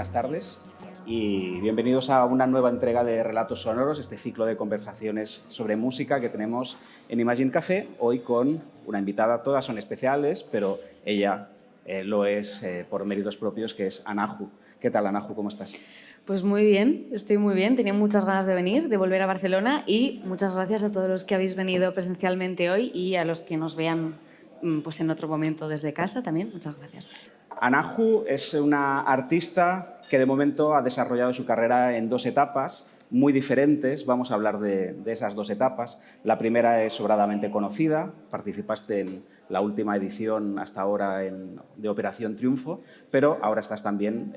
buenas tardes y bienvenidos a una nueva entrega de Relatos Sonoros, este ciclo de conversaciones sobre música que tenemos en Imagine Café, hoy con una invitada. Todas son especiales, pero ella lo es por méritos propios, que es Anahu. ¿Qué tal, Anahu? ¿Cómo estás? Pues muy bien, estoy muy bien. Tenía muchas ganas de venir, de volver a Barcelona, y muchas gracias a todos los que habéis venido presencialmente hoy y a los que nos vean pues en otro momento desde casa también. Muchas gracias. Anahu es una artista que de momento ha desarrollado su carrera en dos etapas muy diferentes. Vamos a hablar de esas dos etapas. La primera es sobradamente conocida, participaste en la última edición hasta ahora de Operación Triunfo, pero ahora estás también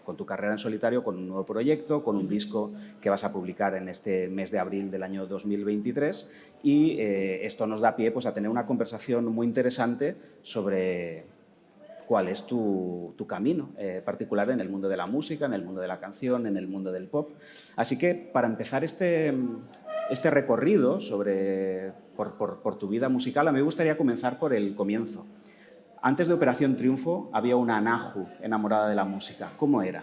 con tu carrera en solitario, con un nuevo proyecto, con un disco que vas a publicar en este mes de abril del año 2023, y esto nos da pie pues, a tener una conversación muy interesante sobre cuál es tu camino particular en el mundo de la música, en el mundo de la canción, en el mundo del pop. Así que para empezar este recorrido por tu vida musical, a mí me gustaría comenzar por el comienzo. Antes de Operación Triunfo había una Anahu enamorada de la música. ¿Cómo era?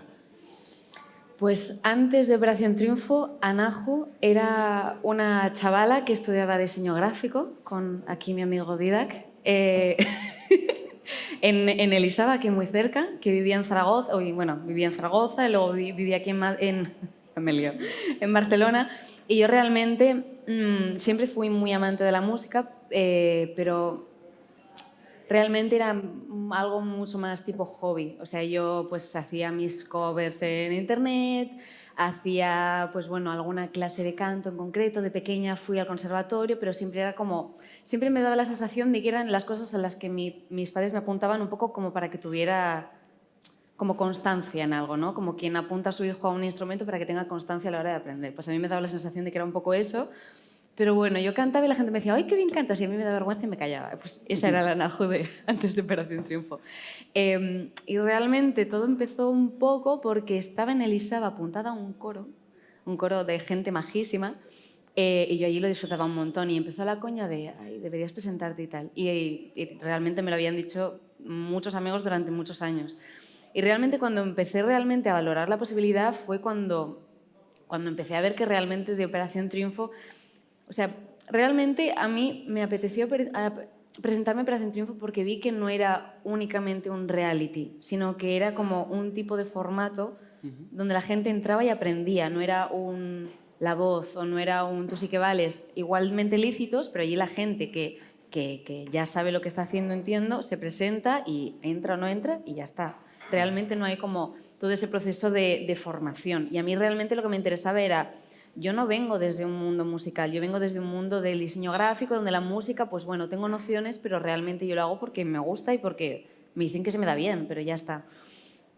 Pues antes de Operación Triunfo, Anahu era una chavala que estudiaba diseño gráfico con aquí mi amigo Didac. En Elisava, aquí muy cerca, que vivía en Zaragoza, vivía en Zaragoza, y luego vivía aquí en Barcelona, y yo realmente siempre fui muy amante de la música, pero realmente era algo mucho más tipo hobby. O sea, yo pues hacía mis covers en internet, hacía pues bueno alguna clase de canto en concreto. De pequeña fui al conservatorio, pero siempre era como, siempre me daba la sensación de que eran las cosas a las que mis padres me apuntaban un poco como para que tuviera como constancia en algo, ¿no? Como quien apunta a su hijo a un instrumento para que tenga constancia a la hora de aprender. Pues a mí me daba la sensación de que era un poco eso. Pero bueno, yo cantaba y la gente me decía, ¡ay, qué bien cantas! Y a mí me da vergüenza y me callaba. Pues esa era la Anahu de antes de Operación Triunfo. Y realmente todo empezó un poco porque estaba en Elisava apuntada a un coro de gente majísima, y yo allí lo disfrutaba un montón. Y empezó la coña de, ay, deberías presentarte y tal. Y realmente me lo habían dicho muchos amigos durante muchos años. Y realmente cuando empecé realmente a valorar la posibilidad fue cuando empecé a ver que realmente de Operación Triunfo... O sea, realmente a mí me apeteció presentarme a Operación Triunfo porque vi que no era únicamente un reality, sino que era como un tipo de formato donde la gente entraba y aprendía. No era La Voz o no era un Tú sí que vales, igualmente lícitos, pero allí la gente que ya sabe lo que está haciendo, entiendo, se presenta y entra o no entra y ya está. Realmente no hay como todo ese proceso de formación. Y a mí realmente lo que me interesaba era... Yo no vengo desde un mundo musical, yo vengo desde un mundo del diseño gráfico, donde la música, pues bueno, tengo nociones, pero realmente yo lo hago porque me gusta y porque me dicen que se me da bien, pero ya está.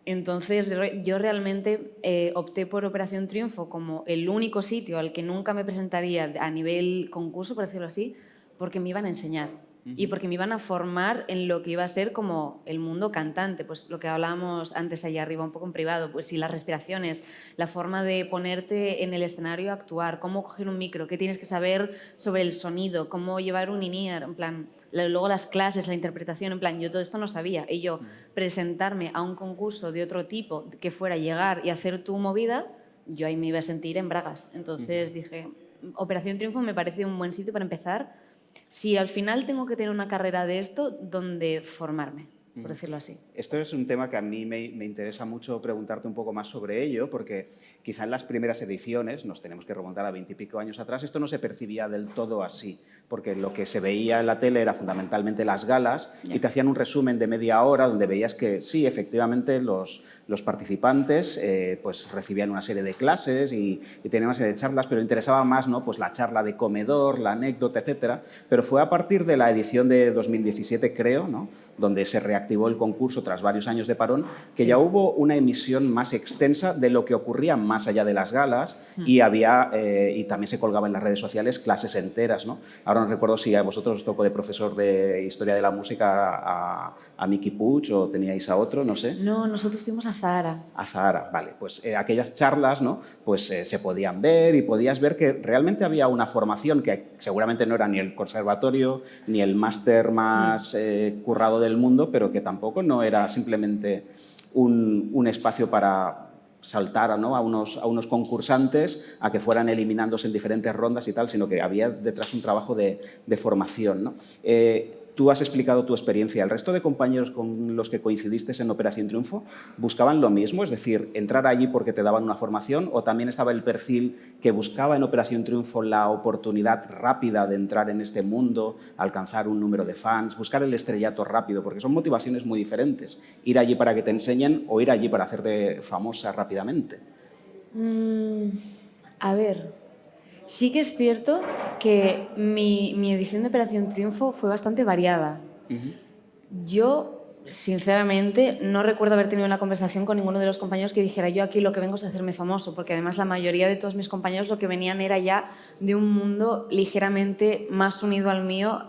Entonces yo realmente opté por Operación Triunfo como el único sitio al que nunca me presentaría a nivel concurso, por decirlo así, porque me iban a enseñar. Y porque me iban a formar en lo que iba a ser como el mundo cantante, pues lo que hablábamos antes allá arriba un poco en privado, pues sí, las respiraciones, la forma de ponerte en el escenario a actuar, cómo coger un micro, qué tienes que saber sobre el sonido, cómo llevar un in-ear, en plan, luego las clases, la interpretación, en plan, yo todo esto no sabía. Y yo presentarme a un concurso de otro tipo que fuera llegar y hacer tu movida, yo ahí me iba a sentir en bragas. Entonces dije, Operación Triunfo me parece un buen sitio para empezar. Si al final tengo que tener una carrera de esto, ¿dónde formarme? Por decirlo así. Esto es un tema que a mí me interesa mucho preguntarte un poco más sobre ello, porque quizá en las primeras ediciones, nos tenemos que remontar a 20 y pico años atrás, esto no se percibía del todo así, porque lo que se veía en la tele era fundamentalmente las galas y te hacían un resumen de media hora donde veías que sí, efectivamente, los participantes pues recibían una serie de clases y tenían una serie de charlas, pero interesaba más, ¿no?, pues la charla de comedor, la anécdota, etcétera. Pero fue a partir de la edición de 2017, creo, ¿no?, donde se reactivó el concurso tras varios años de parón, que ya hubo una emisión más extensa de lo que ocurría más allá de las galas y había, y también se colgaba en las redes sociales, clases enteras, ¿no? Ahora no recuerdo si a vosotros os tocó de profesor de Historia de la Música a Miki Puig o teníais a otro, no sé. No, nosotros tuvimos a Zahara. A Zahara, vale. Pues aquellas charlas, ¿no?, pues se podían ver y podías ver que realmente había una formación que seguramente no era ni el conservatorio ni el máster más currado del mundo, pero que tampoco no era simplemente un espacio para saltar, ¿no?, a unos concursantes, a que fueran eliminándose en diferentes rondas y tal, sino que había detrás un trabajo de formación, ¿no? Tú has explicado tu experiencia. ¿El resto de compañeros con los que coincidiste en Operación Triunfo buscaban lo mismo? Es decir, entrar allí porque te daban una formación, o también estaba el perfil que buscaba en Operación Triunfo la oportunidad rápida de entrar en este mundo, alcanzar un número de fans, buscar el estrellato rápido, porque son motivaciones muy diferentes. Ir allí para que te enseñen o ir allí para hacerte famosa rápidamente. A ver, sí que es cierto que mi edición de Operación Triunfo fue bastante variada. Yo, sinceramente, no recuerdo haber tenido una conversación con ninguno de los compañeros que dijera yo aquí lo que vengo es a hacerme famoso, porque además la mayoría de todos mis compañeros lo que venían era ya de un mundo ligeramente más unido al mío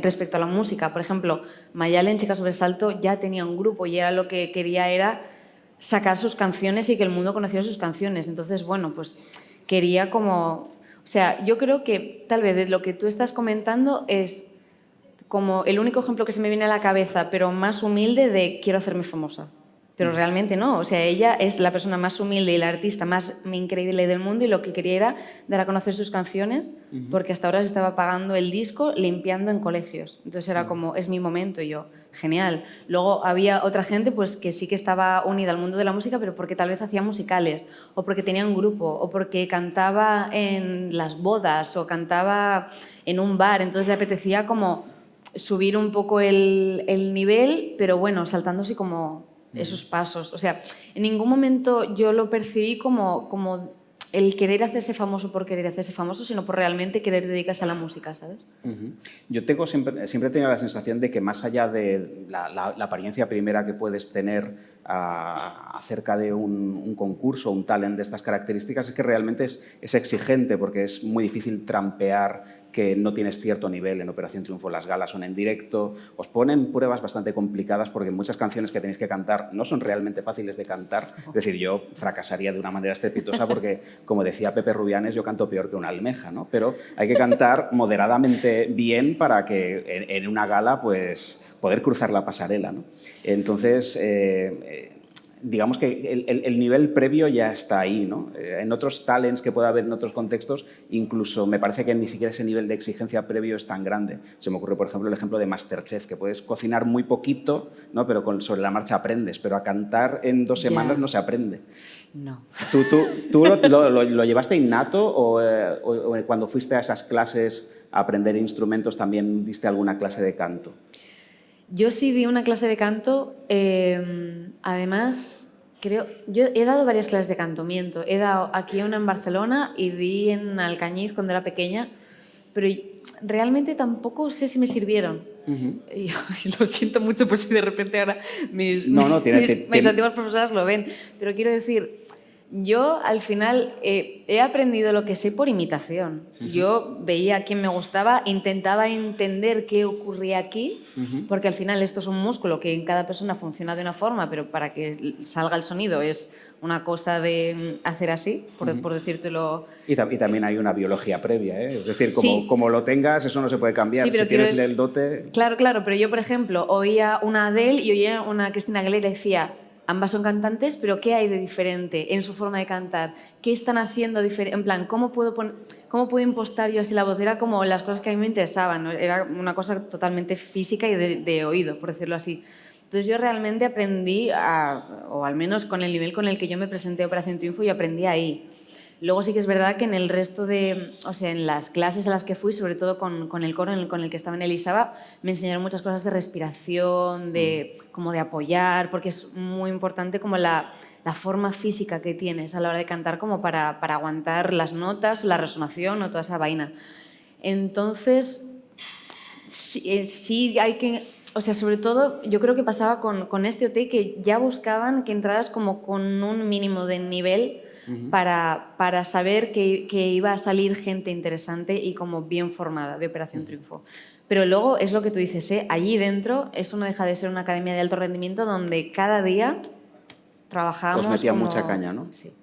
respecto a la música. Por ejemplo, Mayalen, Chica Sobresalto, ya tenía un grupo y era lo que quería era sacar sus canciones y que el mundo conociera sus canciones. Entonces, bueno, pues quería como... O sea, yo creo que tal vez de lo que tú estás comentando es como el único ejemplo que se me viene a la cabeza, pero más humilde, de quiero hacerme famosa. Pero realmente no, o sea, ella es la persona más humilde y la artista más increíble del mundo, y lo que quería era dar a conocer sus canciones, porque hasta ahora se estaba pagando el disco limpiando en colegios. Entonces era como, es mi momento, y yo, genial. Luego había otra gente pues que sí que estaba unida al mundo de la música, pero porque tal vez hacía musicales, o porque tenía un grupo, o porque cantaba en las bodas, o cantaba en un bar, entonces le apetecía como subir un poco el nivel, pero bueno, saltándose como esos pasos. O sea, en ningún momento yo lo percibí como el querer hacerse famoso por querer hacerse famoso, sino por realmente querer dedicarse a la música, ¿sabes? Yo siempre he tenido la sensación de que, más allá de la apariencia primera que puedes tener acerca de un concurso, un talent de estas características, es que realmente es exigente, porque es muy difícil trampear que no tienes cierto nivel. En Operación Triunfo las galas son en directo, os ponen pruebas bastante complicadas, porque muchas canciones que tenéis que cantar no son realmente fáciles de cantar. Es decir, yo fracasaría de una manera estrepitosa porque, como decía Pepe Rubianes, yo canto peor que una almeja, ¿no? Pero hay que cantar moderadamente bien para que en una gala pues poder cruzar la pasarela, ¿no? Entonces, digamos que el nivel previo ya está ahí, ¿no? En otros talents que pueda haber en otros contextos, incluso me parece que ni siquiera ese nivel de exigencia previo es tan grande. Se me ocurre, por ejemplo, el ejemplo de MasterChef, que puedes cocinar muy poquito, ¿no?, pero sobre la marcha aprendes, pero a cantar en 2 semanas no se aprende. No. ¿Tú lo llevaste innato, o cuando fuiste a esas clases a aprender instrumentos también diste alguna clase de canto? Yo sí di una clase de canto, además, yo he dado varias clases de canto, miento. He dado aquí una en Barcelona y di en Alcañiz cuando era pequeña, pero realmente tampoco sé si me sirvieron. Y lo siento mucho por si de repente ahora mis antiguas profesoras lo ven, pero quiero decir, yo al final he aprendido lo que sé por imitación. Yo veía a quien me gustaba, intentaba entender qué ocurría aquí, porque al final esto es un músculo que en cada persona funciona de una forma, pero para que salga el sonido es una cosa de hacer así, por decírtelo. Y también hay una biología previa, ¿eh? Es decir, como lo tengas, eso no se puede cambiar. Sí, pero si tienes el dote... Claro, pero yo, por ejemplo, oía una Adele y oía una Christina Aguilera y decía, ambas son cantantes, pero ¿qué hay de diferente en su forma de cantar? ¿Qué están haciendo diferente? En plan, ¿cómo puedo impostar yo así la voz? Era como las cosas que a mí me interesaban, ¿no? Era una cosa totalmente física y de oído, por decirlo así. Entonces yo realmente aprendí, o al menos con el nivel con el que yo me presenté a Operación Triunfo, yo aprendí ahí. Luego sí que es verdad que en el resto o sea, en las clases a las que fui, sobre todo con el coro con el que estaba en Elisaba, me enseñaron muchas cosas de respiración, como de apoyar, porque es muy importante como la forma física que tienes a la hora de cantar, como para aguantar las notas, la resonación o toda esa vaina. Entonces, sí hay que... O sea, sobre todo yo creo que pasaba con este OT, que ya buscaban que entraras como con un mínimo de nivel para saber que iba a salir gente interesante y como bien formada de Operación Triunfo. Pero luego es lo que tú dices, allí dentro eso no deja de ser una academia de alto rendimiento donde cada día trabajábamos. Os metía mucha caña, ¿no? Sí.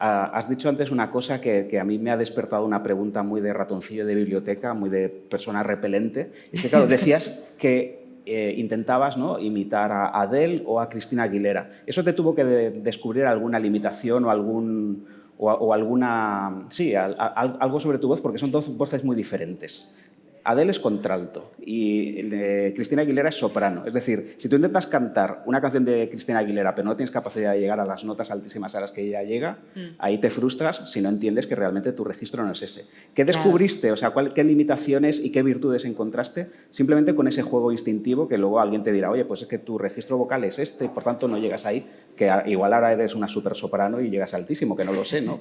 Has dicho antes una cosa que a mí me ha despertado una pregunta muy de ratoncillo de biblioteca, muy de persona repelente. Es que, claro, decías que intentabas, ¿no?, imitar a Adele o a Cristina Aguilera. ¿Eso te tuvo que descubrir alguna limitación o alguna... Sí, algo sobre tu voz? Porque son dos voces muy diferentes. Adele es contralto y Cristina Aguilera es soprano. Es decir, si tú intentas cantar una canción de Cristina Aguilera pero no tienes capacidad de llegar a las notas altísimas a las que ella llega, ahí te frustras si no entiendes que realmente tu registro no es ese. ¿Qué descubriste? O sea, ¿qué limitaciones y qué virtudes encontraste simplemente con ese juego instintivo que luego alguien te dirá, oye, pues es que tu registro vocal es este, por tanto no llegas ahí, que igual ahora eres una súper soprano y llegas altísimo, que no lo sé, ¿no?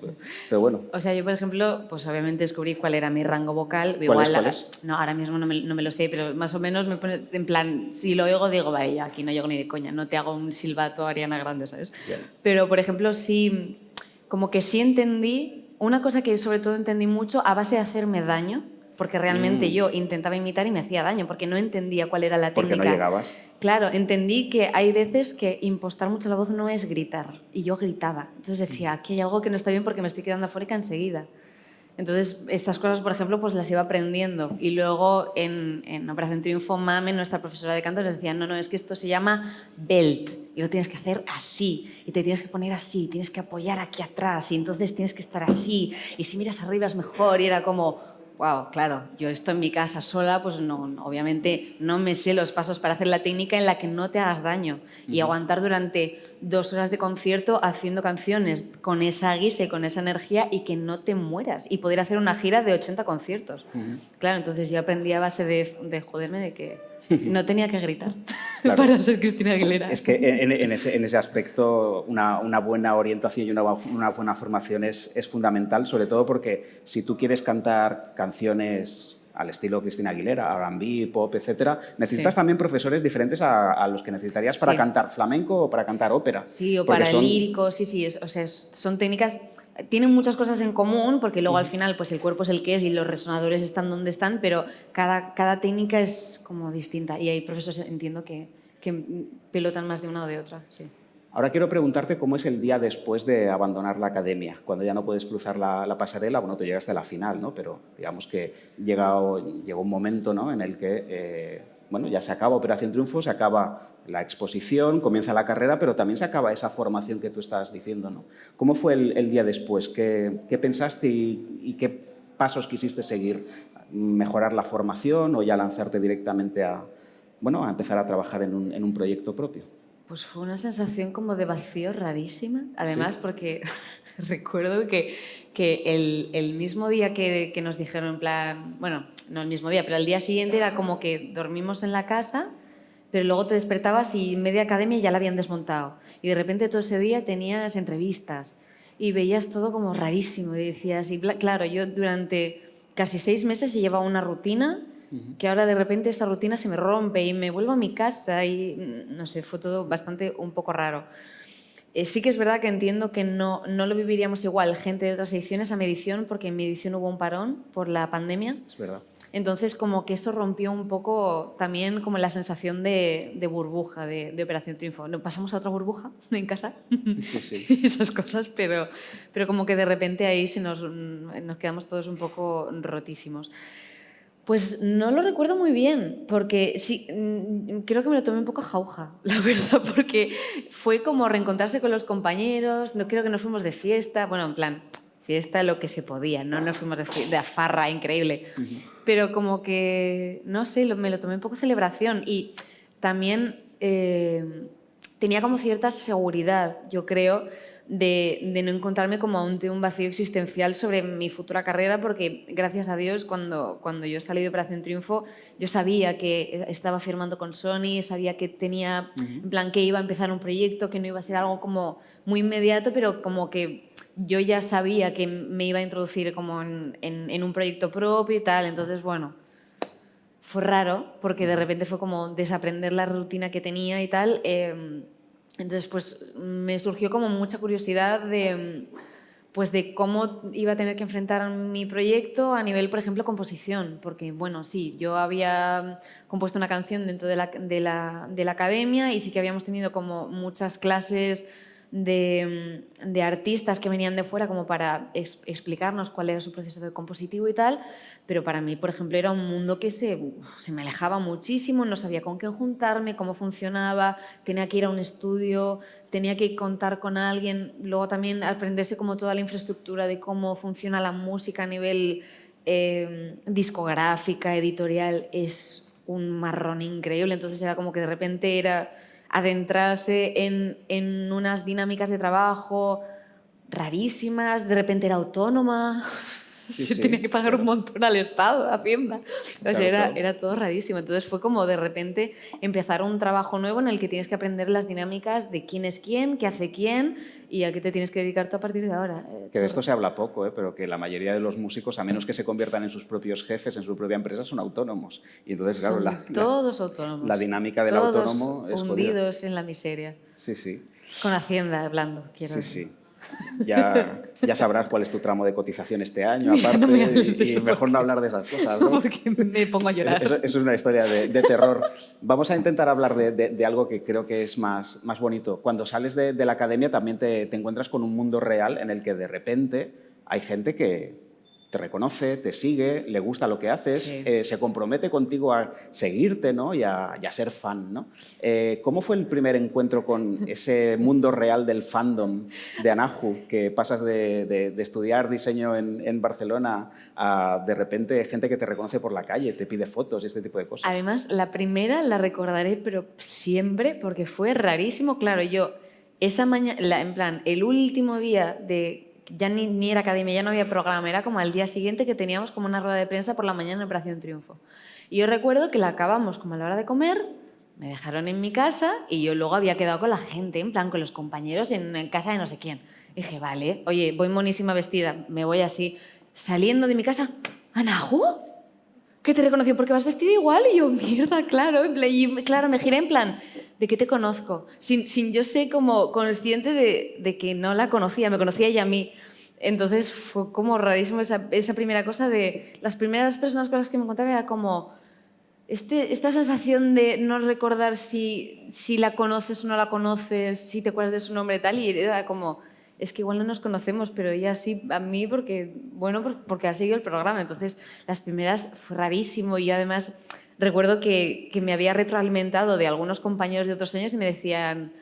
Pero bueno. O sea, yo, por ejemplo, pues obviamente descubrí cuál era mi rango vocal. ¿Cuál es? No, ahora mismo no me lo sé, pero más o menos me pone, en plan, si lo oigo digo, vale, ya, aquí no llego ni de coña, no te hago un silbato Ariana Grande, ¿sabes? Bien. Pero, por ejemplo, sí, como que sí entendí, una cosa que sobre todo entendí mucho a base de hacerme daño, porque realmente yo intentaba imitar y me hacía daño, porque no entendía cuál era la técnica. Porque no llegabas. Claro, entendí que hay veces que impostar mucho la voz no es gritar, y yo gritaba. Entonces decía, aquí hay algo que no está bien porque me estoy quedando afónica enseguida. Entonces, estas cosas, por ejemplo, pues las iba aprendiendo. Y luego en Operación Triunfo, Mame, nuestra profesora de canto, les decía, no, es que esto se llama belt y lo tienes que hacer así y te tienes que poner así, tienes que apoyar aquí atrás y entonces tienes que estar así y si miras arriba es mejor. Y era como, wow, claro, yo esto en mi casa sola, pues no, obviamente no me sé los pasos para hacer la técnica en la que no te hagas daño y aguantar durante 2 horas de concierto haciendo canciones con esa guisa y con esa energía y que no te mueras y poder hacer una gira de 80 conciertos. Claro, entonces yo aprendí a base de joderme de que no tenía que gritar para ser Cristina Aguilera. Es que en ese aspecto una buena orientación y una buena formación es fundamental, sobre todo porque si tú quieres cantar canciones al estilo Cristina Aguilera, R&B, pop, etcétera, necesitas también profesores diferentes a los que necesitarías para cantar flamenco o para cantar ópera. Sí, o para lírico, sí, o sea, son técnicas, tienen muchas cosas en común, porque luego al final pues el cuerpo es el que es y los resonadores están donde están, pero cada técnica es como distinta y hay profesores, entiendo, que pilotan más de una o de otra, sí. Ahora quiero preguntarte cómo es el día después de abandonar la academia, cuando ya no puedes cruzar la pasarela. Bueno, tú llegaste a la final, ¿no? Pero digamos que llegó un momento, ¿no?, en el que bueno, ya se acaba Operación Triunfo, se acaba la exposición, comienza la carrera, pero también se acaba esa formación que tú estás diciendo, ¿no? ¿Cómo fue el día después? ¿Qué pensaste y qué pasos quisiste seguir? ¿Mejorar la formación o ya lanzarte directamente a empezar a trabajar en un proyecto propio? Pues fue una sensación como de vacío rarísima, además, porque recuerdo que el mismo día que nos dijeron, en plan, bueno, no el mismo día, pero el día siguiente era como que dormimos en la casa, pero luego te despertabas y media academia ya la habían desmontado. Y de repente todo ese día tenías entrevistas y veías todo como rarísimo. Y decías, y claro, yo durante casi 6 meses llevaba una rutina que ahora de repente esta rutina se me rompe y me vuelvo a mi casa y no sé, fue todo bastante un poco raro. Sí que es verdad que entiendo que no lo viviríamos igual gente de otras ediciones a mi edición, porque en mi edición hubo un parón por la pandemia. Es verdad. Entonces como que eso rompió un poco también como la sensación de burbuja de Operación Triunfo. Pasamos a otra burbuja en casa, sí. esas cosas, pero como que de repente ahí nos quedamos todos un poco rotísimos. Pues no lo recuerdo muy bien, porque sí, creo que me lo tomé un poco a jauja, la verdad, porque fue como reencontrarse con los compañeros, no creo que nos fuimos de fiesta, bueno, en plan, fiesta lo que se podía, no nos fuimos de farra increíble, pero como que, no sé, me lo tomé un poco celebración y también tenía como cierta seguridad, yo creo, de no encontrarme como ante un vacío existencial sobre mi futura carrera, porque gracias a Dios cuando yo salí de Operación Triunfo yo sabía que estaba firmando con Sony, sabía que tenía, en plan, que iba a empezar un proyecto, que no iba a ser algo como muy inmediato, pero como que yo ya sabía que me iba a introducir como en un proyecto propio y tal. Entonces, bueno, fue raro porque de repente fue como desaprender la rutina que tenía y tal. Entonces, pues me surgió como mucha curiosidad de cómo iba a tener que enfrentar mi proyecto a nivel, por ejemplo, composición. Porque, bueno, sí, yo había compuesto una canción dentro de la academia y sí que habíamos tenido como muchas clases de artistas que venían de fuera como para explicarnos cuál era su proceso de compositivo y tal, pero para mí, por ejemplo, era un mundo que se me alejaba muchísimo, no sabía con quién juntarme, cómo funcionaba, tenía que ir a un estudio, tenía que contar con alguien, luego también aprenderse como toda la infraestructura de cómo funciona la música a nivel discográfica, editorial, es un marrón increíble, entonces era como que de repente era adentrarse en unas dinámicas de trabajo rarísimas, de repente era autónoma, Sí, tenía que pagar un montón al Estado, a Hacienda. O sea, era todo rarísimo. Entonces fue como de repente empezar un trabajo nuevo en el que tienes que aprender las dinámicas de quién es quién, qué hace quién y a qué te tienes que dedicar tú a partir de ahora. Que de esto se habla poco, pero que la mayoría de los músicos, a menos que se conviertan en sus propios jefes, en su propia empresa, son autónomos. Y entonces, claro, todos autónomos. La dinámica del todos autónomo es hundidos jodida. en la miseria. Sí, sí. Con Hacienda hablando, quiero decir. Sí. Ya sabrás cuál es tu tramo de cotización este año, Mira, aparte, no me hables de y eso mejor no hablar de esas cosas, ¿no? Porque me pongo a llorar. Eso es una historia de terror. Vamos a intentar hablar de algo que creo que es más bonito. Cuando sales de la academia también te encuentras con un mundo real en el que de repente hay gente que te reconoce, te sigue, le gusta lo que haces, Sí. se compromete contigo a seguirte, ¿no? y a ser fan, ¿no? ¿Cómo fue el primer encuentro con ese mundo real del fandom de Anahu, que pasas de estudiar diseño en Barcelona a de repente gente que te reconoce por la calle, te pide fotos y este tipo de cosas? Además, la primera la recordaré, pero siempre, porque fue rarísimo. Claro, yo esa mañana, en plan, el último día de... Ya ni era academia, ya no había programa, era como al día siguiente que teníamos como una rueda de prensa por la mañana en Operación Triunfo. Y yo recuerdo que la acabamos como a la hora de comer, me dejaron en mi casa y yo luego había quedado con la gente, en plan con los compañeros en casa de no sé quién. Y dije, vale, oye, voy monísima vestida, me voy así. Saliendo de mi casa, ¿Anahu? ¿Que te reconoció porque vas vestida igual? Y yo, mierda, claro. Y claro, me giré en plan, ¿de qué te conozco? Sin yo ser como consciente de que no la conocía, me conocía ella a mí. Entonces fue como rarísimo esa primera cosa de... Las primeras personas con las que me encontraba era como... esta sensación de no recordar si la conoces o no la conoces, si te acuerdas de su nombre y tal, y era como... Es que igual no nos conocemos, pero ella sí a mí porque, bueno, porque ha seguido el programa. Entonces, las primeras fue rarísimo y yo además recuerdo que me había retroalimentado de algunos compañeros de otros años y me decían,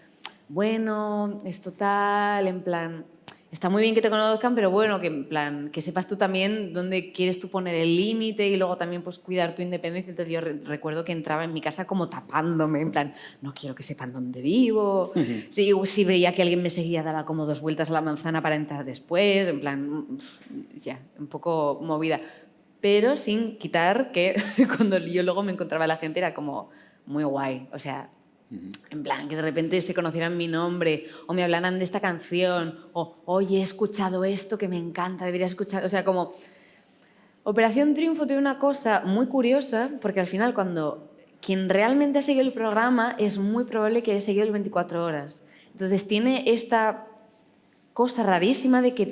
bueno, esto tal, en plan, está muy bien que te conozcan, pero bueno, que en plan, que sepas tú también dónde quieres tú poner el límite y luego también pues cuidar tu independencia. Entonces yo recuerdo que entraba en mi casa como tapándome, en plan, no quiero que sepan dónde vivo. Si veía que alguien me seguía, daba como 2 vueltas a la manzana para entrar después, en plan, ya, un poco movida. Pero sin quitar que cuando yo luego me encontraba a la gente era como muy guay, o sea... En plan, que de repente se conocieran mi nombre o me hablaran de esta canción o, oye, he escuchado esto que me encanta, deberías escuchar... O sea, como... Operación Triunfo tiene una cosa muy curiosa porque al final cuando quien realmente ha seguido el programa es muy probable que haya seguido el 24 horas. Entonces tiene esta cosa rarísima de que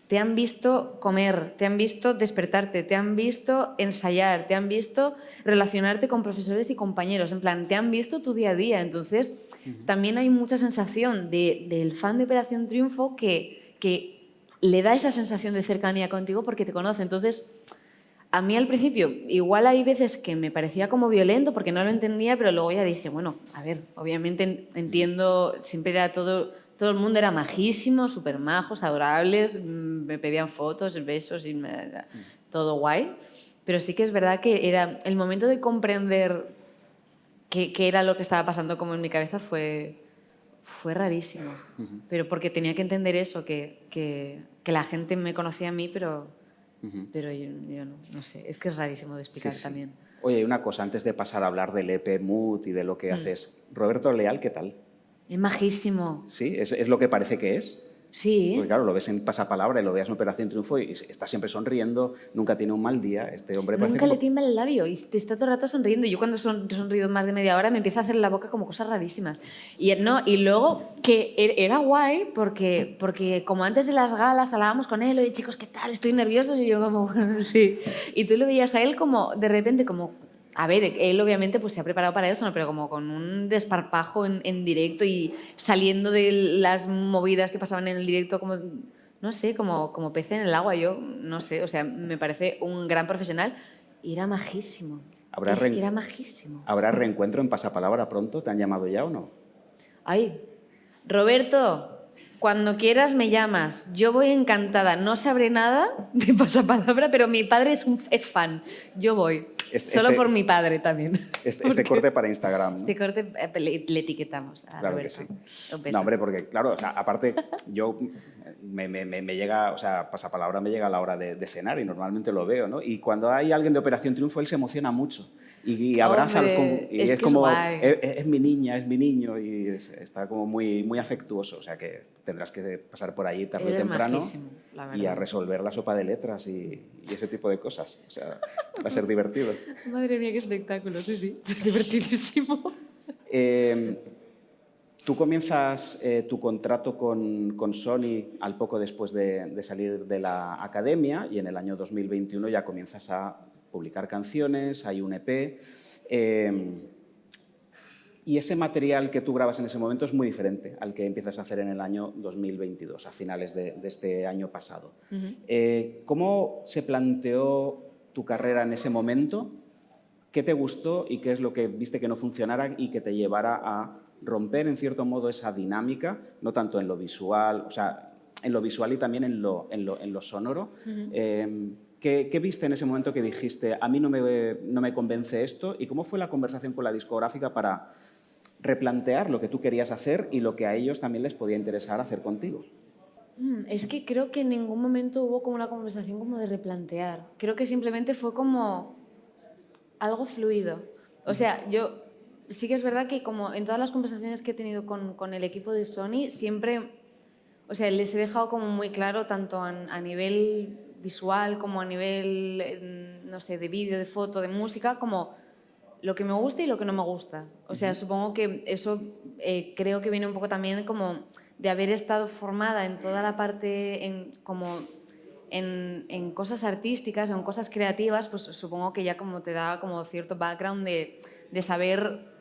te han visto comer, te han visto despertarte, te han visto ensayar, te han visto relacionarte con profesores y compañeros, en plan, te han visto tu día a día. Entonces, también hay mucha sensación del fan de Operación Triunfo que le da esa sensación de cercanía contigo porque te conoce. Entonces, a mí al principio, igual hay veces que me parecía como violento porque no lo entendía, pero luego ya dije, bueno, a ver, obviamente entiendo, siempre era todo el mundo era majísimo, súper majos, adorables, me pedían fotos, besos, y todo guay. Pero sí que es verdad que era el momento de comprender qué era lo que estaba pasando como en mi cabeza fue rarísimo. Pero porque tenía que entender eso, que la gente me conocía a mí, pero yo no sé. Es que es rarísimo de explicar también. Oye, y una cosa, antes de pasar a hablar del EP Mood y de lo que haces, Roberto Leal, ¿qué tal? Es majísimo. ¿Sí? ¿Es lo que parece que es? Sí. Porque claro, lo ves en Pasapalabra y lo ves en Operación Triunfo y está siempre sonriendo, nunca tiene un mal día. Este hombre parece Nunca le tiembla el labio y te está todo el rato sonriendo. Yo cuando sonrío más de media hora me empieza a hacer la boca como cosas rarísimas. Y luego que era guay porque como antes de las galas hablábamos con él, oye chicos, ¿qué tal? Estoy nervioso. Y yo como, bueno, sí. Y tú lo veías a él como de repente como A ver, él obviamente pues se ha preparado para eso, ¿no? Pero como con un desparpajo en directo y saliendo de las movidas que pasaban en el directo como, no sé, como pez en el agua. Yo no sé, o sea, me parece un gran profesional y era majísimo. Es que era majísimo. ¿Habrá reencuentro en Pasapalabra pronto? ¿Te han llamado ya o no? Ay, Roberto, cuando quieras me llamas. Yo voy encantada. No sabré nada de Pasapalabra, pero mi padre es fan. Yo voy. Solo por mi padre también. Este corte para Instagram, ¿no? Este corte le etiquetamos a Claro Roberto. que sí. Un beso. No, hombre, porque claro, o sea, aparte yo me llega, o sea, Pasapalabra me llega a la hora de cenar y normalmente lo veo, ¿no? Y cuando hay alguien de Operación Triunfo, él se emociona mucho y abraza Hombre, a los y es es que como, es guay. es mi niña, es mi niño y está como muy afectuoso, o sea que tendrás que pasar por allí tarde o Eres temprano majísimo, la verdad. y a resolver la sopa de letras y ese tipo de cosas, o sea, va a ser divertido. Madre mía, qué espectáculo, sí, sí. Divertidísimo. Tú comienzas tu contrato con Sony al poco después de salir de la academia y en el año 2021 ya comienzas a publicar canciones, hay un EP. Y ese material que tú grabas en ese momento es muy diferente al que empiezas a hacer en el año 2022, a finales de este año pasado. ¿Cómo se planteó tu carrera en ese momento? ¿Qué te gustó y qué es lo que viste que no funcionara y que te llevara a romper, en cierto modo, esa dinámica, no tanto en lo visual, o sea, en lo visual y también en lo sonoro? ¿Qué viste en ese momento que dijiste, a mí no me convence esto? ¿Y cómo fue la conversación con la discográfica para replantear lo que tú querías hacer y lo que a ellos también les podía interesar hacer contigo? Es que creo que en ningún momento hubo como una conversación como de replantear. Creo que simplemente fue como algo fluido. O sea, yo sí que es verdad que como en todas las conversaciones que he tenido con el equipo de Sony, siempre, o sea, les he dejado como muy claro tanto a nivel visual como a nivel, no sé, de vídeo, de foto, de música, como lo que me gusta y lo que no me gusta. O sea, supongo que eso creo que viene un poco también como de haber estado formada en toda la parte, en cosas artísticas, en cosas creativas, pues supongo que ya como te da como cierto background de saber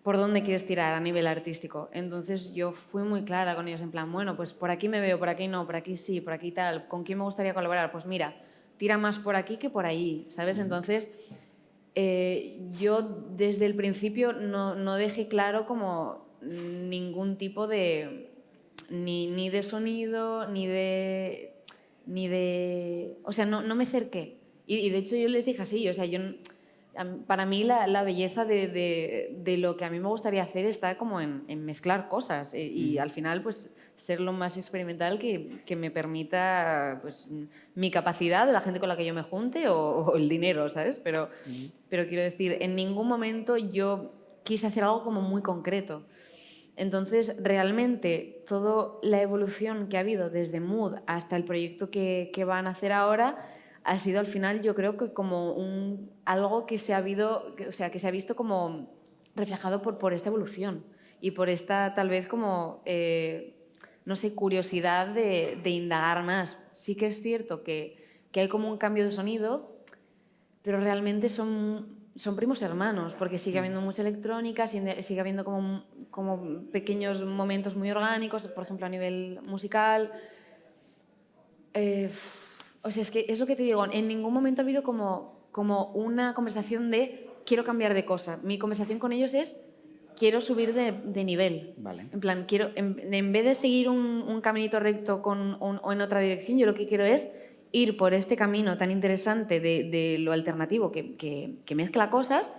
por dónde quieres tirar a nivel artístico. Entonces yo fui muy clara con ellos, en plan, bueno, pues por aquí me veo, por aquí no, por aquí sí, por aquí tal. ¿Con quién me gustaría colaborar? Pues mira, tira más por aquí que por ahí, ¿sabes? Entonces yo desde el principio no dejé claro como ningún tipo de ni de sonido ni de o sea, no me cerqué y de hecho yo les dije así, o sea, para mí la belleza de lo que a mí me gustaría hacer está como en mezclar cosas y al final pues ser lo más experimental que me permita pues mi capacidad, la gente con la que yo me junte o el dinero, ¿sabes? Pero quiero decir, en ningún momento yo quise hacer algo como muy concreto. Entonces, realmente, toda la evolución que ha habido desde Mood hasta el proyecto que van a hacer ahora ha sido al final, yo creo que como algo que se ha visto como reflejado por esta evolución y por esta tal vez como, no sé, curiosidad de indagar más. Sí que es cierto que hay como un cambio de sonido, pero realmente son primos hermanos, porque sigue habiendo mucha electrónica, sigue habiendo como pequeños momentos muy orgánicos, por ejemplo, a nivel musical. O sea, es que es lo que te digo, en ningún momento ha habido como una conversación de quiero cambiar de cosa. Mi conversación con ellos es quiero subir de nivel. Vale. En plan, quiero, en vez de seguir un caminito recto o en otra dirección, yo lo que quiero es ir por este camino tan interesante de lo alternativo que mezcla cosas,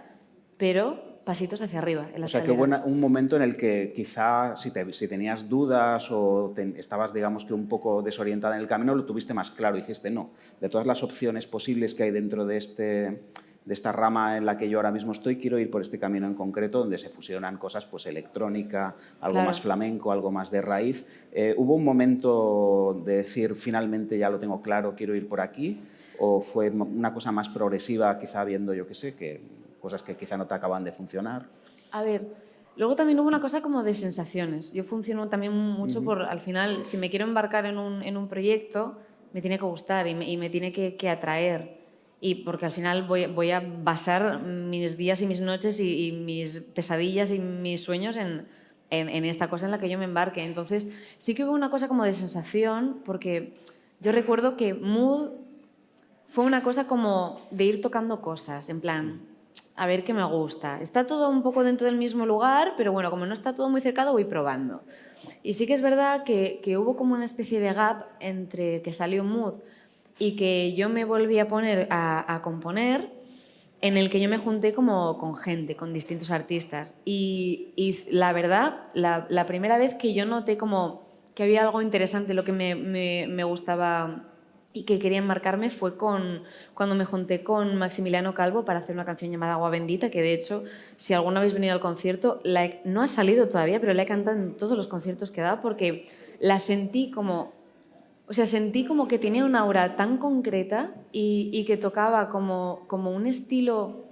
pero pasitos hacia arriba en la O sea, que escalera. hubo un momento en el que quizá si tenías dudas o estabas, digamos, que un poco desorientada en el camino, lo tuviste más claro. Dijiste, no, de todas las opciones posibles que hay dentro de esta rama en la que yo ahora mismo estoy, quiero ir por este camino en concreto donde se fusionan cosas, pues electrónica, algo Claro. más flamenco, algo más de raíz. ¿Hubo un momento de decir, finalmente ya lo tengo claro, quiero ir por aquí? ¿O fue una cosa más progresiva, quizá viendo, yo qué sé, que cosas que quizá no te acaban de funcionar? A ver, luego también hubo una cosa como de sensaciones. Yo funciono también mucho por, al final, si me quiero embarcar en un proyecto, me tiene que gustar y me tiene que atraer. y porque al final voy a basar mis días y mis noches y mis pesadillas y mis sueños en esta cosa en la que yo me embarque. Entonces sí que hubo una cosa como de sensación, porque yo recuerdo que Mood fue una cosa como de ir tocando cosas, en plan, a ver qué me gusta. Está todo un poco dentro del mismo lugar, pero bueno, como no está todo muy cercado, voy probando. Y sí que es verdad que hubo como una especie de gap entre que salió Mood y que yo me volví a poner a componer, en el que yo me junté como con gente, con distintos artistas. Y la verdad, la primera vez que yo noté como que había algo interesante, lo que me gustaba y que quería enmarcarme, fue cuando me junté con Maximiliano Calvo para hacer una canción llamada Agua Bendita, que de hecho, si alguna habéis venido al concierto, no ha salido todavía, pero la he cantado en todos los conciertos que he dado, porque la sentí como... O sea, sentí como que tenía una aura tan concreta y que tocaba como un estilo,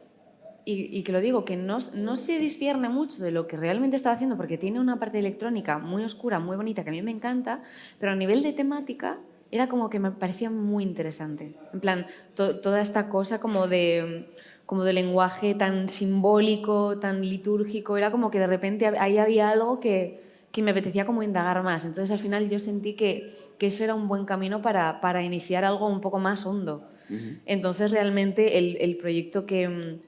y que lo digo, que no se discierne mucho de lo que realmente estaba haciendo, porque tiene una parte electrónica muy oscura, muy bonita, que a mí me encanta, pero a nivel de temática era como que me parecía muy interesante. En plan, toda esta cosa como de lenguaje tan simbólico, tan litúrgico, era como que de repente ahí había algo que me apetecía como indagar más. Entonces al final yo sentí que eso era un buen camino para iniciar algo un poco más hondo. Entonces realmente el proyecto que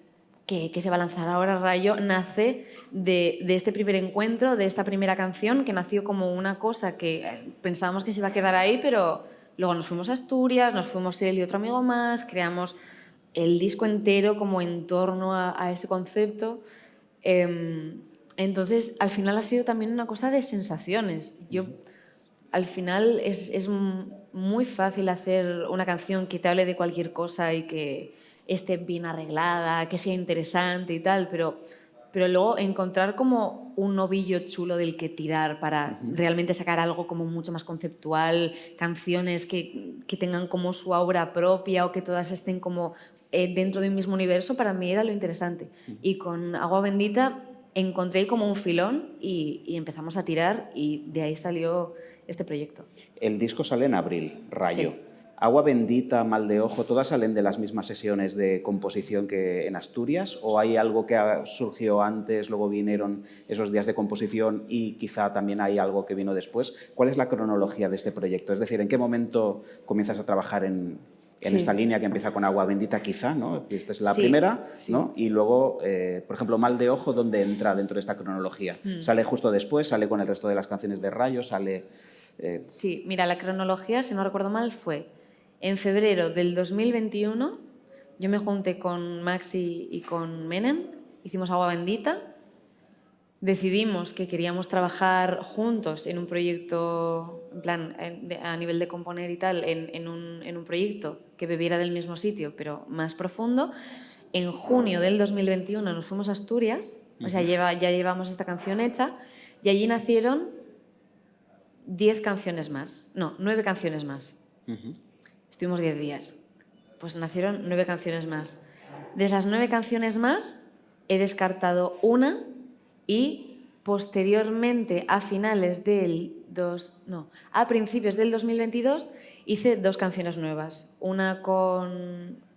se va a lanzar ahora, Rayo, nace de este primer encuentro, de esta primera canción, que nació como una cosa que pensábamos que se iba a quedar ahí, pero luego nos fuimos a Asturias, nos fuimos él y otro amigo más, creamos el disco entero como en torno a ese concepto. Entonces, al final ha sido también una cosa de sensaciones. Al final es muy fácil hacer una canción que te hable de cualquier cosa y que esté bien arreglada, que sea interesante y tal, pero luego encontrar como un ovillo chulo del que tirar para realmente sacar algo como mucho más conceptual, canciones que tengan como su aura propia o que todas estén como dentro de un mismo universo, para mí era lo interesante. Y con Agua Bendita encontré como un filón y empezamos a tirar, y de ahí salió este proyecto. El disco sale en abril, Rayo. Sí. Agua Bendita, Mal de Ojo, ¿todas salen de las mismas sesiones de composición que en Asturias? ¿O hay algo que surgió antes, luego vinieron esos días de composición y quizá también hay algo que vino después? ¿Cuál es la cronología de este proyecto? Es decir, ¿en qué momento comienzas a trabajar en esta línea que empieza con Agua Bendita, quizá, ¿no? Esta es la primera, ¿no? Y luego, por ejemplo, Mal de Ojo, ¿dónde entra dentro de esta cronología? ¿Sale justo después? ¿Sale con el resto de las canciones de Rayo? ¿Sale...? Sí, mira, la cronología, si no recuerdo mal, fue en febrero del 2021. Yo me junté con Maxi y con Menem, hicimos Agua Bendita, decidimos que queríamos trabajar juntos en un proyecto, en plan, a nivel de componer y tal, en un proyecto que bebiera del mismo sitio, pero más profundo. En junio del 2021 nos fuimos a Asturias, o sea, ya llevamos esta canción hecha, y allí nacieron 9 canciones más. Estuvimos 10 días. Pues nacieron 9 canciones más. De esas 9 canciones más, he descartado una, y posteriormente, a principios del 2022, hice 2 canciones nuevas. Una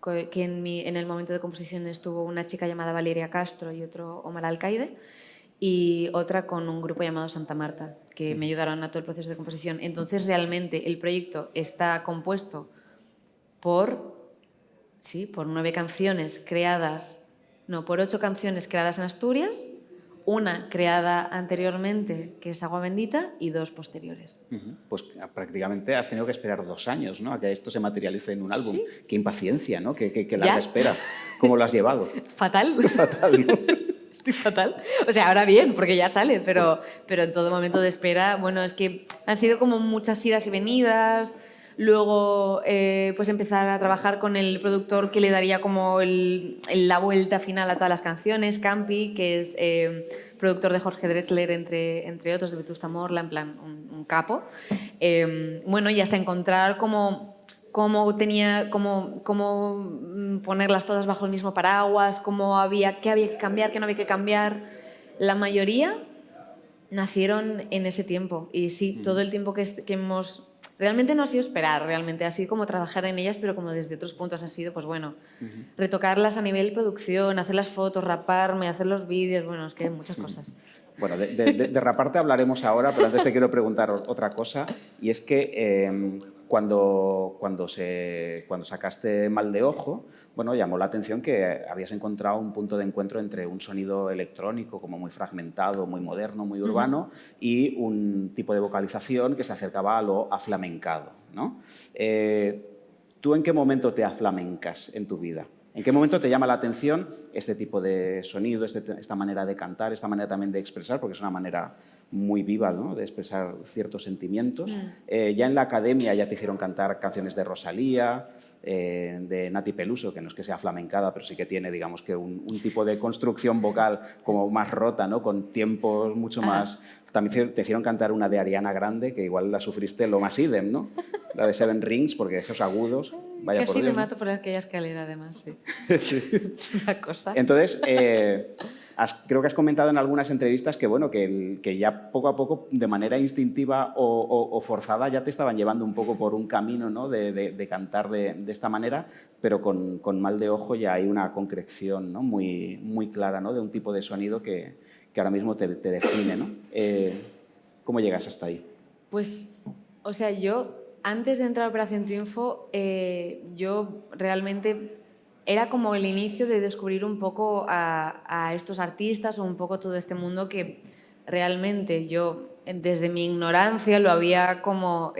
que en el momento de composición estuvo una chica llamada Valeria Castro y otro Omar Alcaide, y otra con un grupo llamado Santa Marta, que me ayudaron a todo el proceso de composición. Entonces, realmente, el proyecto está compuesto por 9 canciones creadas, por 8 canciones creadas en Asturias, una creada anteriormente, que es Agua Bendita, y 2 posteriores. Pues prácticamente has tenido que esperar 2 años, ¿no?, a que esto se materialice en un álbum. ¿Sí? Qué impaciencia, ¿no? Qué larga espera. ¿Cómo lo has llevado? Fatal. Fatal, ¿no? Estoy fatal. O sea, ahora bien, porque ya sale, pero en todo momento de espera, bueno, es que han sido como muchas idas y venidas. Luego, pues empezar a trabajar con el productor que le daría como la vuelta final a todas las canciones, Campi, que es productor de Jorge Drexler, entre otros, de Vetusta Morla, en plan, un capo. Bueno, y hasta encontrar cómo ponerlas todas bajo el mismo paraguas, qué había que cambiar, qué no había que cambiar. La mayoría nacieron en ese tiempo, y sí, todo el tiempo que realmente no ha sido esperar, realmente ha sido como trabajar en ellas, pero como desde otros puntos ha sido, pues bueno, retocarlas a nivel producción, hacer las fotos, raparme, hacer los vídeos, bueno, es que hay muchas cosas. Bueno, de raparte hablaremos ahora, pero antes te quiero preguntar otra cosa, y es que cuando sacaste Mal de Ojo, bueno, llamó la atención que habías encontrado un punto de encuentro entre un sonido electrónico como muy fragmentado, muy moderno, muy urbano, y un tipo de vocalización que se acercaba a lo aflamencado, ¿no? ¿Tú en qué momento te aflamencas en tu vida? ¿En qué momento te llama la atención este tipo de sonido, esta manera de cantar, esta manera también de expresar, porque es una manera muy viva, ¿no?, de expresar ciertos sentimientos? Ya en la academia ya te hicieron cantar canciones de Rosalía, de Nati Peluso, que no es que sea flamencada, pero sí que tiene, digamos, que un tipo de construcción vocal como más rota, ¿no?, con tiempos mucho más... También te hicieron cantar una de Ariana Grande, que igual la sufriste lo más idem, ¿no? La de Seven Rings, porque esos agudos... Vaya Casi por Dios, me ¿no? mato por aquella escalera, además, sí. Sí. Una cosa. Entonces, creo que has comentado en algunas entrevistas que, bueno, que ya poco a poco, de manera instintiva o forzada, ya te estaban llevando un poco por un camino, ¿no?, de cantar de esta manera, pero con Mal de Ojo ya hay una concreción, ¿no?, muy, muy clara, ¿no?, de un tipo de sonido que ahora mismo te define, ¿no? ¿Cómo llegas hasta ahí? Pues, o sea, yo antes de entrar a Operación Triunfo, yo realmente era como el inicio de descubrir un poco a estos artistas o un poco todo este mundo que realmente yo, desde mi ignorancia, lo había como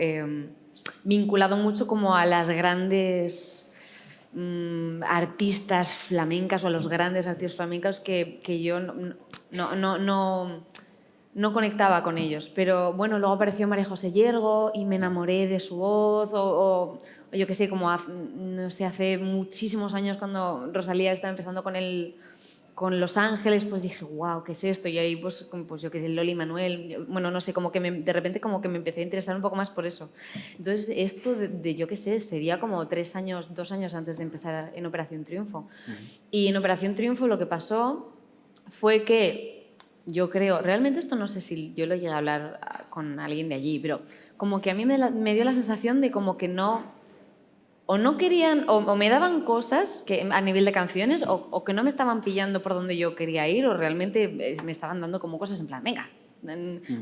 vinculado mucho como a las grandes artistas flamencas o a los grandes artistas flamencos que yo no conectaba con ellos. Pero bueno, luego apareció María José Yergo y me enamoré de su voz, o yo qué sé, como no sé, hace muchísimos años cuando Rosalía estaba empezando con Los Ángeles, pues dije, wow, ¿qué es esto? Y ahí pues yo qué sé, Loli Manuel, bueno, no sé, como que de repente como que me empecé a interesar un poco más por eso. Entonces esto yo qué sé, sería como 2 años antes de empezar en Operación Triunfo. Y en Operación Triunfo lo que pasó fue que yo creo, realmente esto no sé si yo lo llegué a hablar con alguien de allí, pero como que a mí me dio la sensación de como que no querían, o me daban cosas que, a nivel de canciones, o que no me estaban pillando por donde yo quería ir, o realmente me estaban dando como cosas en plan, venga,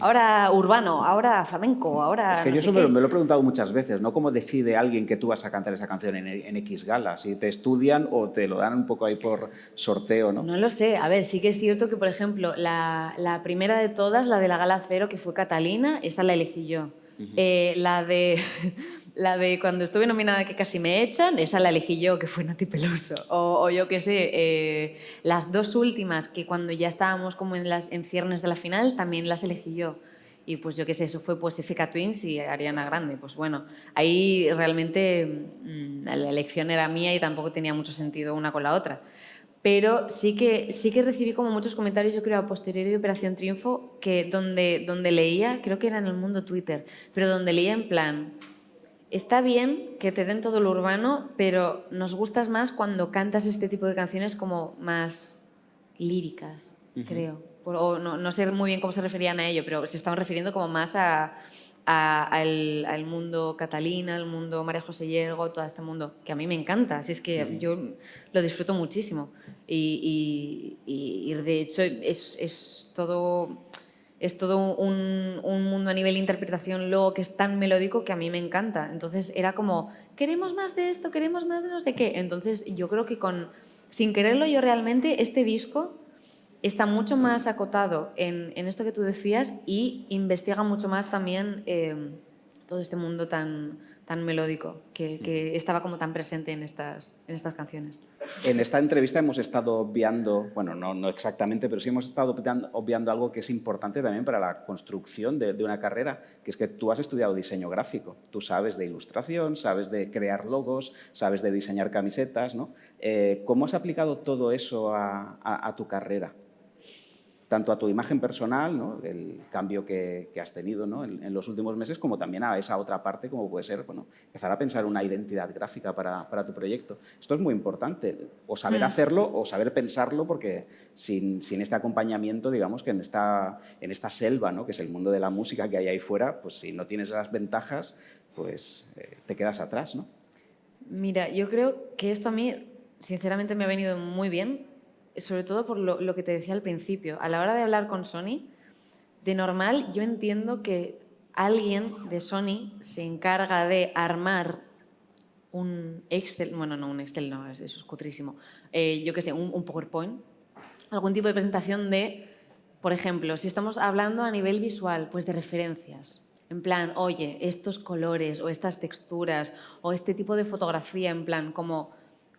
ahora urbano, ahora flamenco, ahora Es que no yo sé eso qué. me lo he preguntado muchas veces, ¿no? ¿Cómo decide alguien que tú vas a cantar esa canción en X gala? ¿Si te estudian o te lo dan un poco ahí por sorteo, no? No lo sé. A ver, sí que es cierto que, por ejemplo, la primera de todas, la de la Gala Cero, que fue Catalina, esa la elegí yo. La de la de cuando estuve nominada que casi me echan, esa la elegí yo, que fue Nati Peluso. O yo qué sé, las 2 últimas, que cuando ya estábamos como en ciernes de la final, también las elegí yo. Y pues yo qué sé, eso fue pues Efeka Twins y Ariana Grande. Pues bueno, ahí realmente la elección era mía y tampoco tenía mucho sentido una con la otra. Pero sí que recibí como muchos comentarios, yo creo, a posteriori de Operación Triunfo, que donde leía, creo que era en el mundo Twitter, pero donde leía en plan, está bien que te den todo lo urbano, pero nos gustas más cuando cantas este tipo de canciones como más líricas, creo. O no sé muy bien cómo se referían a ello, pero se estaban refiriendo como más al mundo Catalina, al mundo María José Yergo, todo este mundo, que a mí me encanta, así es que yo lo disfruto muchísimo. Y de hecho es todo un mundo a nivel de interpretación luego que es tan melódico que a mí me encanta. Entonces era como, queremos más de esto, queremos más de no sé qué. Entonces yo creo que sin quererlo yo realmente, este disco está mucho más acotado en esto que tú decías y investiga mucho más también todo este mundo tan melódico que estaba como tan presente en estas canciones. En esta entrevista hemos estado obviando, bueno, no exactamente, pero sí hemos estado obviando algo que es importante también para la construcción de una carrera, que es que tú has estudiado diseño gráfico. Tú sabes de ilustración, sabes de crear logos, sabes de diseñar camisetas, ¿no? ¿Cómo has aplicado todo eso a tu carrera? Tanto a tu imagen personal, ¿no?, el cambio que has tenido, ¿no?, en los últimos meses, como también a esa otra parte, como puede ser, bueno, empezar a pensar una identidad gráfica para tu proyecto. Esto es muy importante, o saber hacerlo o saber pensarlo, porque sin este acompañamiento, digamos que en esta selva, ¿no?, que es el mundo de la música que hay ahí fuera, pues si no tienes las ventajas, pues te quedas atrás, ¿no? Mira, yo creo que esto a mí, sinceramente, me ha venido muy bien, sobre todo por lo que te decía al principio. A la hora de hablar con Sony, de normal yo entiendo que alguien de Sony se encarga de armar un Excel, bueno, no un Excel, no, eso es cutrísimo, yo qué sé, un PowerPoint, algún tipo de presentación de, por ejemplo, si estamos hablando a nivel visual, pues de referencias. En plan, oye, estos colores o estas texturas o este tipo de fotografía, en plan, como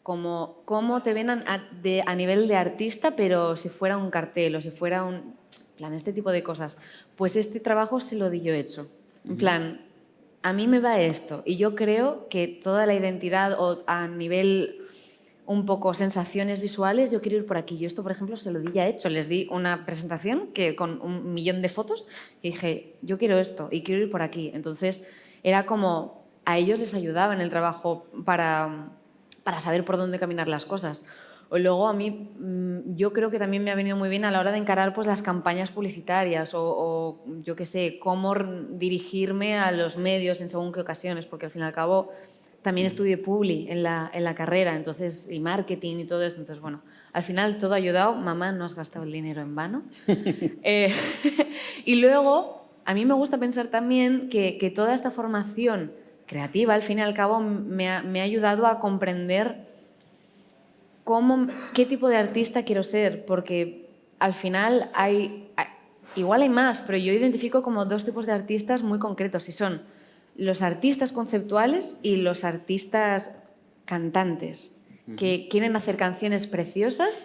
cómo te ven a nivel de artista, pero si fuera un cartel o si fuera un... En plan, este tipo de cosas. Pues este trabajo se lo di yo hecho. En plan, a mí me va esto y yo creo que toda la identidad o a nivel un poco sensaciones visuales, yo quiero ir por aquí. Yo esto, por ejemplo, se lo di ya hecho. Les di una presentación que, con 1.000.000 de fotos y dije, yo quiero esto y quiero ir por aquí. Entonces, era como a ellos les ayudaba en el trabajo para saber por dónde caminar las cosas. O luego a mí, yo creo que también me ha venido muy bien a la hora de encarar pues, las campañas publicitarias o yo qué sé, cómo dirigirme a los medios en según qué ocasiones, porque al fin y al cabo también estudié Publi en la carrera, entonces, y marketing y todo eso. Entonces, bueno, al final todo ha ayudado. Mamá, no has gastado el dinero en vano. Y luego, a mí me gusta pensar también que toda esta formación creativa, al fin y al cabo, me ha ayudado a comprender qué tipo de artista quiero ser, porque al final igual hay más, pero yo identifico como 2 tipos de artistas muy concretos y son los artistas conceptuales y los artistas cantantes, que quieren hacer canciones preciosas,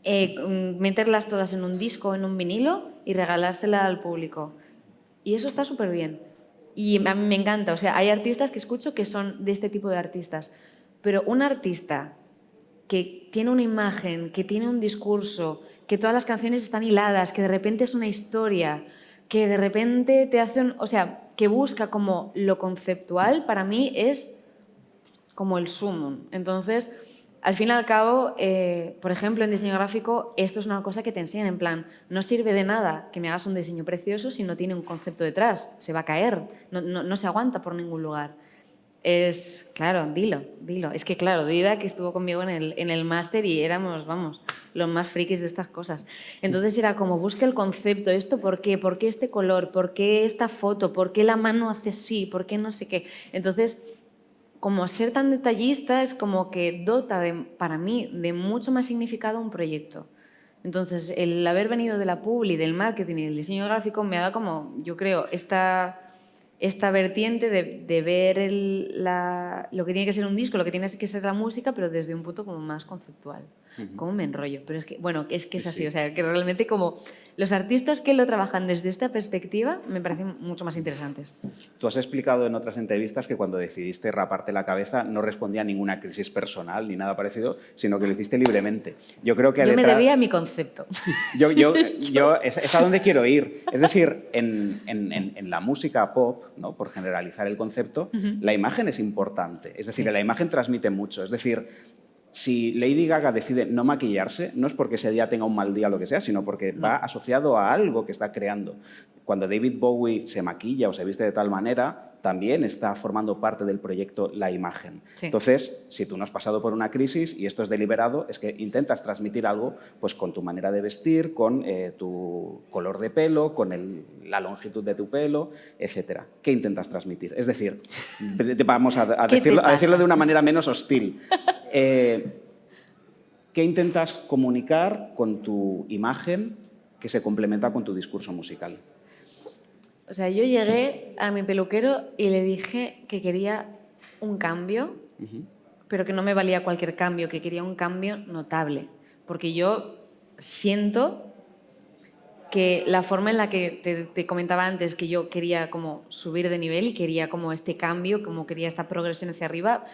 meterlas todas en un disco, en un vinilo y regalársela al público. Y eso está súper bien. Y a mí me encanta. O sea, hay artistas que escucho que son de este tipo de artistas. Pero un artista que tiene una imagen, que tiene un discurso, que todas las canciones están hiladas, que de repente es una historia, que de repente te hace o sea, que busca como lo conceptual, para mí es como el sumum. Entonces, al fin y al cabo, por ejemplo, en diseño gráfico, esto es una cosa que te enseñan, en plan, no sirve de nada que me hagas un diseño precioso si no tiene un concepto detrás, se va a caer, no se aguanta por ningún lugar. Claro, dilo. Es que claro, Dida que estuvo conmigo en el máster y éramos, vamos, los más frikis de estas cosas. Entonces era como, busca el concepto, ¿esto por qué? ¿Por qué este color? ¿Por qué esta foto? ¿Por qué la mano hace así? ¿Por qué no sé qué? Entonces, como ser tan detallista es como que dota, para mí, de mucho más significado un proyecto. Entonces, el haber venido de la publi, del marketing y del diseño gráfico me ha dado como, yo creo, esta vertiente de ver lo que tiene que ser un disco, lo que tiene que ser la música, pero desde un punto como más conceptual. ¿Cómo me enrollo? Pero es que, bueno, es que es así, o sea, que realmente como los artistas que lo trabajan desde esta perspectiva me parecen mucho más interesantes. Tú has explicado en otras entrevistas que cuando decidiste raparte la cabeza no respondía a ninguna crisis personal ni nada parecido, sino que lo hiciste libremente. Yo creo que me debía a mi concepto. Es a donde quiero ir. Es decir, en la música pop, ¿no? Por generalizar el concepto, la imagen es importante. Es decir, la imagen transmite mucho. Es decir, si Lady Gaga decide no maquillarse, no es porque ese día tenga un mal día o lo que sea, sino porque va asociado a algo que está creando. Cuando David Bowie se maquilla o se viste de tal manera, también está formando parte del proyecto la imagen. Sí. Entonces, si tú no has pasado por una crisis y esto es deliberado, es que intentas transmitir algo pues, con tu manera de vestir, con tu color de pelo, con la longitud de tu pelo, etc. ¿Qué intentas transmitir? Es decir, vamos a decirlo de una manera menos hostil. ¿Qué intentas comunicar con tu imagen que se complementa con tu discurso musical? O sea, yo llegué a mi peluquero y le dije que quería un cambio, pero que no me valía cualquier cambio, que quería un cambio notable. Porque yo siento que la forma en la que te comentaba antes, que yo quería como subir de nivel y quería como este cambio, como quería esta progresión hacia arriba,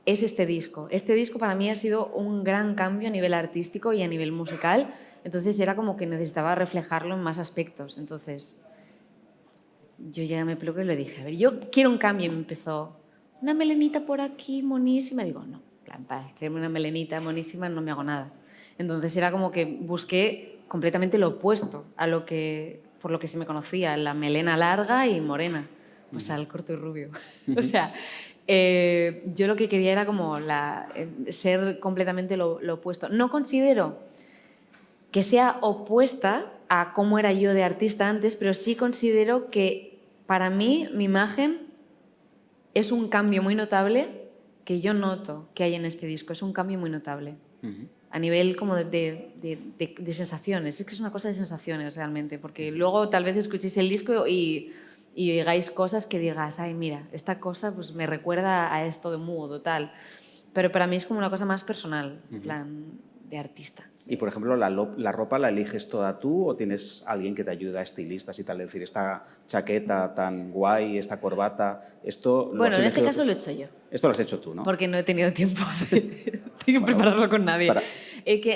es este disco. Este disco para mí ha sido un gran cambio a nivel artístico y a nivel musical, entonces era como que necesitaba reflejarlo en más aspectos. Entonces, yo llegué a mi peluquero y le dije, a ver, yo quiero un cambio. Y me empezó, una melenita por aquí, monísima. Digo, no, para hacerme una melenita monísima no me hago nada. Entonces era como que busqué completamente lo opuesto a por lo que se me conocía, la melena larga y morena. pues al corto y rubio. O sea, yo lo que quería era como ser completamente lo opuesto. No considero que sea opuesta a cómo era yo de artista antes, pero sí considero que para mí mi imagen es un cambio muy notable que yo noto que hay en este disco. Es un cambio muy notable. A nivel como de sensaciones. Es que es una cosa de sensaciones realmente, porque luego tal vez escuchéis el disco y digáis cosas que digas, ay, mira, esta cosa pues me recuerda a esto de mood o tal. Pero para mí es como una cosa más personal, en plan de artista. Y, por ejemplo, ¿la ropa la eliges toda tú o tienes alguien que te ayuda, estilistas y tal? Es decir, esta chaqueta tan guay, esta corbata, esto... Bueno, en este caso lo he hecho yo. Esto lo has hecho tú, ¿no? Porque no he tenido tiempo de prepararlo con nadie.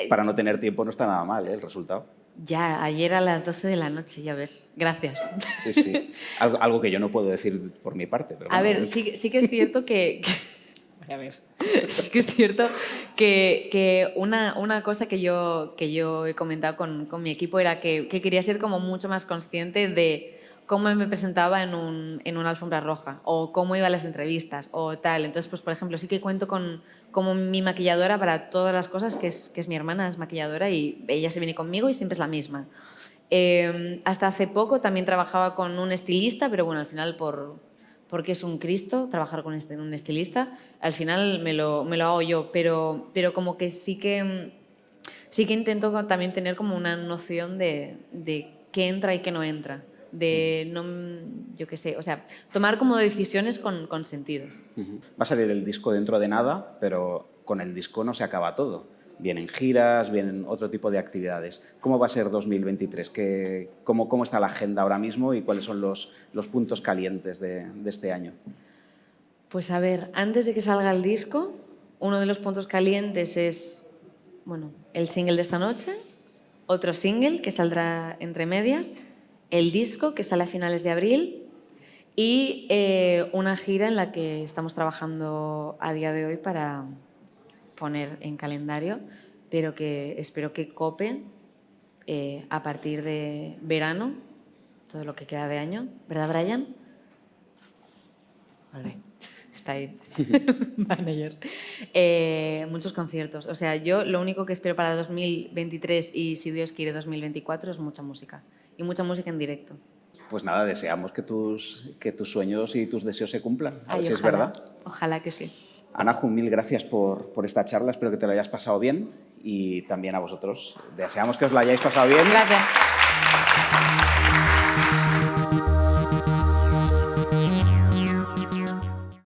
Para no tener tiempo no está nada mal, ¿eh? El resultado. Ya, ayer a las 12 de la noche, ya ves. Gracias. Sí, sí. Algo que yo no puedo decir por mi parte. Pero a ver, sí que es cierto que a ver, sí que es cierto que una cosa que yo he comentado con mi equipo era que quería ser como mucho más consciente de cómo me presentaba en una alfombra roja o cómo iba a las entrevistas o tal. Entonces, pues por ejemplo, sí que cuento como mi maquilladora para todas las cosas, que es mi hermana, es maquilladora y ella se viene conmigo y siempre es la misma. Hasta hace poco también trabajaba con un estilista, pero bueno, al final porque es un Cristo trabajar con un estilista, al final me lo hago yo, pero como que sí que intento también tener como una noción de qué entra y qué no entra, de no, yo qué sé, o sea, tomar como decisiones con sentido. Va a salir el disco dentro de nada, pero con el disco no se acaba todo. Vienen giras, vienen otro tipo de actividades. ¿Cómo va a ser 2023? ¿Cómo está la agenda ahora mismo y cuáles son los puntos calientes de este año? Pues a ver, antes de que salga el disco, uno de los puntos calientes es, bueno, el single de esta noche, otro single que saldrá entre medias, el disco que sale a finales de abril y una gira en la que estamos trabajando a día de hoy para poner en calendario, pero que espero que cope a partir de verano, todo lo que queda de año, ¿verdad, Brian? Vale, está ahí. Manager. Muchos conciertos. O sea, yo lo único que espero para 2023 y, si Dios quiere, 2024 es mucha música. Y mucha música en directo. Pues nada, deseamos que tus sueños y tus deseos se cumplan. A ver si es ojalá, verdad. Ojalá que sí. Anahu, mil gracias por esta charla. Espero que te lo hayas pasado bien y también a vosotros. Deseamos que os lo hayáis pasado bien. Gracias.